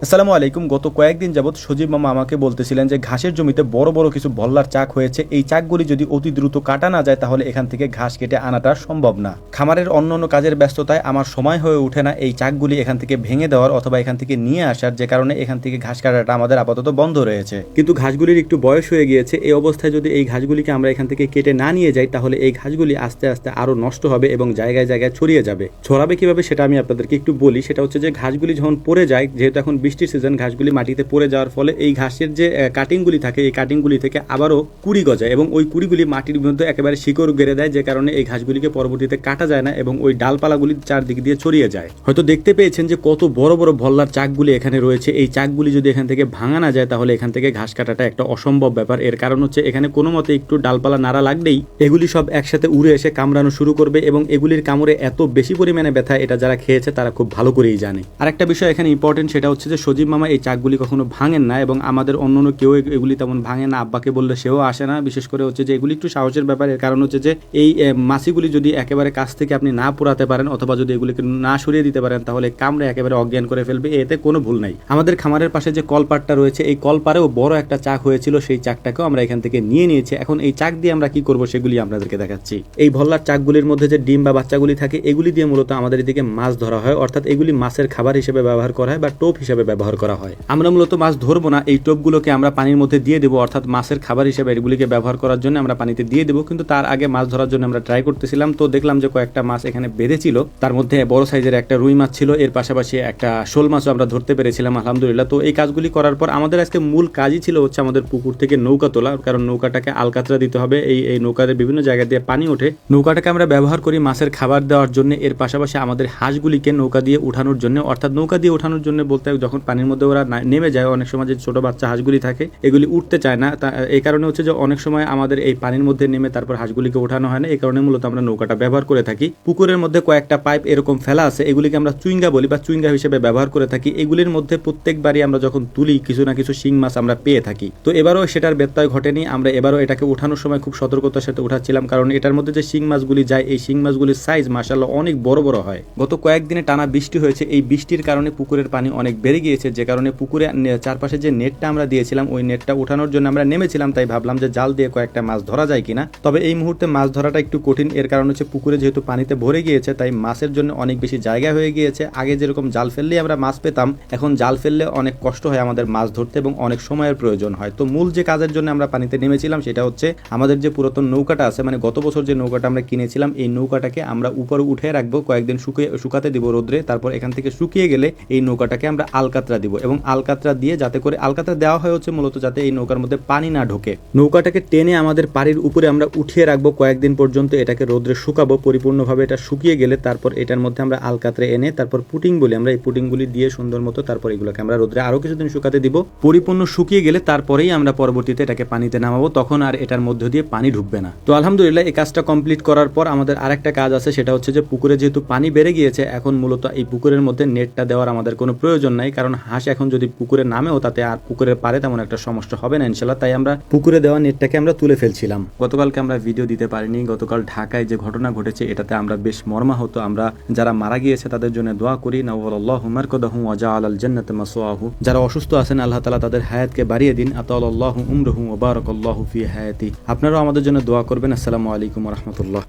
আসসালামু আলাইকুম। গত কয়েকদিন যাবৎ সজীব মামা আমাকে বলতেছিলেন যে ঘাসের জমিতে বড় বড় কিছু ভল্লার চাক হয়েছে, এই চাকগুলি যদি অতি দ্রুত কাটা না যায় তাহলে এখান থেকে ঘাস কেটে আনাটা সম্ভব না। খামারের অন্য কাজের ব্যস্ততায় আমার সময় হয়ে ওঠে না এই চাকগুলি এখান থেকে ভেঙে দেওয়ার অথবা এখান থেকে নিয়ে আসার, যে কারণে এখান থেকে ঘাস কাটাটা আমাদের আপাতত বন্ধ রয়েছে। কিন্তু ঘাসগুলির একটু বয়স হয়ে গিয়েছে, এই অবস্থায় যদি এই ঘাসগুলিকে আমরা এখান থেকে কেটে না নিয়ে যাই তাহলে এই ঘাসগুলি আস্তে আস্তে আরো নষ্ট হবে এবং জায়গায় জায়গায় ছড়িয়ে যাবে। ছড়াবে কিভাবে সেটা আমি আপনাদেরকে একটু বলি। সেটা হচ্ছে যে ঘাসগুলি যখন পড়ে যায়, যেহেতু এখন বৃষ্টির সিজন, ঘাসগুলি মাটিতে পড়ে যাওয়ার ফলে এই ঘাসের যে কাটিংগুলি থাকে এই কাটিংগুলি থেকে আবারও কুড়ি গজায় এবং ওই কুড়িগুলি মাটির মধ্যে একেবারে শিকড় গেড়ে দেয়, যে কারণে এই ঘাসগুলিকে পরবর্তীতে কাটা যায় না এবং ওই ডালপালাগুলি চারদিক দিয়ে ছড়িয়ে যায়। হয়তো দেখতে পেয়েছেন যে কত বড় বড় ভল্লার চাকগুলি এখানে রয়েছে। এই চাকগুলি যদি এখান থেকে ভাঙা না যায় তাহলে এখান থেকে ঘাস কাটাটা একটা অসম্ভব ব্যাপার। এর কারণ হচ্ছে এখানে কোনো মতে একটু ডালপালা নাড়া লাগলেই এগুলি সব একসাথে উড়ে এসে কামড়ানো শুরু করবে এবং এগুলির কামড়ে এত বেশি পরিমাণে ব্যথা, এটা যারা খেয়েছে তারা খুব ভালো করেই জানে। আরেকটা বিষয় এখানে ইম্পর্টেন্ট, সেটা হচ্ছে যে সজীব মামা এই চাকগুলি কখনো ভাঙেন না এবং আমাদের অন্য কেউ এগুলি তেমন ভাঙে না। আব্বাকে বললে সেও আসে না। বিশেষ করে হচ্ছে যে এগুলি একটু সাহসের ব্যাপার। এর কারণ হচ্ছে যে এই মাছিগুলি যদি একেবারে কাছ থেকে আপনি না পোড়াতে পারেন অথবা যদি এগুলিকে না সরিয়ে দিতে পারেন তাহলে কামড়ে একেবারে অজ্ঞান করে ফেলবে, এতে কোনো ভুল নাই। আমাদের খামারের পাশে যে কলপাটটা রয়েছে এই কলপারেও বড় একটা চাক হয়েছিল, সেই চাকটাকেও আমরা এখান থেকে নিয়ে নিয়েছি। এখন এই চাক দিয়ে আমরা কি করব সেগুলি আপনাদেরকে দেখাচ্ছি। এই ভল্লার চাকগুলির মধ্যে যে ডিম বা বাচ্চাগুলি থাকে এগুলি দিয়ে মূলত আমাদের এদিকে মাছ ধরা হয়, অর্থাৎ এগুলি মাছের খাবার হিসেবে ব্যবহার করা হয় বা টোপ হিসেবে ব্যবহার করা হয়। আমরা মূলত মাছ ধরবো না, এই টোপগুলোকে আমরা পানির মধ্যে দিয়ে দেবো, অর্থাৎ মাছের খাবার হিসেবে এগুলিকে ব্যবহার করার জন্য আমরা পানিতে দিয়ে দেবো। কিন্তু তার আগে মাছ ধরার জন্য আমরা ট্রাই করতেছিলাম, তো দেখলাম যে কয়েকটা মাছ এখানে বেঁধেছিল, তার মধ্যে বড় সাইজের একটা রুই মাছ ছিল, এর পাশাপাশি একটা শোল মাছও আমরা ধরতে পেরেছিলাম আলহামদুলিল্লাহ। তো এই কাজগুলি করার পর আমাদের আজকে মূল কাজই ছিল হচ্ছে আমাদের পুকুর থেকে নৌকা তোলা, কারণ নৌকাটাকে আলকাতরা দিতে হবে। এই নৌকাতে বিভিন্ন জায়গা দিয়ে পানি ওঠে, নৌকাটাকে আমরা ব্যবহার করি মাছের খাবার দেওয়ার জন্য। এর পাশাপাশি আমাদের হাঁসগুলিকে নৌকা দিয়ে উঠানোর জন্য, অর্থাৎ নৌকা দিয়ে উঠানোর জন্য বলতে যখন পানির মধ্যে ওরা নেমে যায়, অনেক সময় যে ছোট বাচ্চা হাঁসগুলি থাকে এগুলি উঠতে চায় না, এই কারণে হচ্ছে যে অনেক সময় আমাদের এই পানির মধ্যে নেমে তারপর হাঁসগুলিকে ওঠানো হয় না। এই কারণে মূলত আমরা নৌকাটা ব্যবহার করে থাকি। পুকুরের মধ্যে কয়েকটা পাইপ এরকম ফেলা আছে, এগুলিকে আমরা চুইঙ্গা বলি বা চুইঙ্গা হিসেবে ব্যবহার করে থাকি। এগুলির মধ্যে প্রত্যেকবারই আমরা যখন তুলি কিছু না কিছু শিং মাছ আমরা পেয়ে থাকি। তো এবারও সেটার ব্যত্যয় ঘটেনি, আমরা এবারও এটাকে উঠানোর সময় খুব সতর্কতার সাথে উঠাচ্ছিলাম, কারণ এটার মধ্যে যে শিং মাছগুলি যায় এই শিং মাছগুলির সাইজ মাশাআল্লাহ অনেক বড় বড় হয়। গত কয়েকদিনে টানা বৃষ্টি হয়েছে, এই বৃষ্টির কারণে পুকুরের পানি অনেক বেড়ে গিয়েছে, যে কারণে পুকুরে চারপাশে যে নেটটা আমরা দিয়েছিলাম ওই নেটটা উঠানোর জন্য আমরা নেমেছিলাম, তাই ভাবলাম যে জাল দিয়ে কয়েকটা মাছ ধরা যায় কিনা। তবে এই মুহূর্তে মাছ ধরাটা একটু কঠিন, এর কারণ হচ্ছে পুকুরে যেহেতু পানিতে ভরে গিয়েছে তাই মাছের জন্য অনেক বেশি জায়গা হয়ে গিয়েছে। আগে যেরকম জাল ফেললেই আমরা মাছ পেতাম, এখন জাল ফেললে অনেক কষ্ট হয় আমাদের মাছ ধরতে এবং অনেক সময়ের প্রয়োজন হয়। তো মূল যে কাজের জন্য আমরা পানিতে নেমেছিলাম সেটা হচ্ছে আমাদের যে পুরাতন নৌকাটা আছে, মানে গত বছর যে নৌকাটা আমরা কিনেছিলাম এই নৌকাটাকে আমরা উপরে উঠে রাখবো, কয়েকদিন শুকাতে দিব রোদ্রে, তারপর এখান থেকে শুকিয়ে গেলে এই নৌকাটাকে আমরা আলকাতরা দিব এবং আলকাতরা দিয়ে যাতে করে আলকাতরা দেওয়া হয় হচ্ছে মূলত যাতে এই নৌকার মধ্যে পানি না ঢোকে। নৌকাটাকে টেনে আমাদের পাড়ির উপরে আমরা উঠিয়ে রাখবো কয়েকদিন পর্যন্ত, এটাকে রোদ্রে শুকাবো পরিপূর্ণভাবে। এটা শুকিয়ে গেলে তারপর এটার মধ্যে আমরা আলকাতরা এনে তারপর পুটিং বলি আমরা, এই পুটিংগুলি দিয়ে সুন্দর মতো তারপর এগুলোকে আমরা রোদ্রে আরো কিছুদিন শুকাতে দিব। পরিপূর্ণ শুকিয়ে গেলে তারপরেই আমরা পরবর্তীতে এটাকে পানিতে নামাবো, তখন আর এটার মধ্যে দিয়ে পানি ঢুকবে না। তো আলহামদুলিল্লাহ এই কাজটা কমপ্লিট করার পর আমাদের আরেকটা কাজ আছে, সেটা হচ্ছে যে পুকুরে যেহেতু পানি বেড়ে গিয়েছে এখন মূলত এই পুকুরের মধ্যে নেটটা দেওয়ার আমাদের কোনো প্রয়োজন নাই, কারণ হাঁস এখন যদি পুকুরে নামেও তাতে আর পুকুরের পারে তেমন একটা সমস্যা হবে না ইনশাল্লাহ। তাই আমরা পুকুরে দেওয়া নেটটাকে আমরা তুলে ফেলছিলাম। গতকালকে আমরা ভিডিও দিতে পারিনি, গতকাল ঢাকায় যে ঘটনা ঘটেছে এটাতে আমরা বেশ মর্মাহত। আমরা যারা মারা গিয়েছে তাদের জন্য দোয়া করি, নাওয়াল্লাহু মারকাদাহু ওয়া জাআলাল জান্নাতা মাসওয়াহু। যারা অসুস্থ আছেন আল্লাহ তাআলা তাদের হায়াতকে বাড়িয়ে দিন, আতালাল্লাহু উমরুহু ওয়া বারাকাল্লাহু ফি হায়াতি। আপনারাও আমাদের জন্য দোয়া করবেন। আসসালামু আলাইকুম ওয়া রাহমাতুল্লাহ।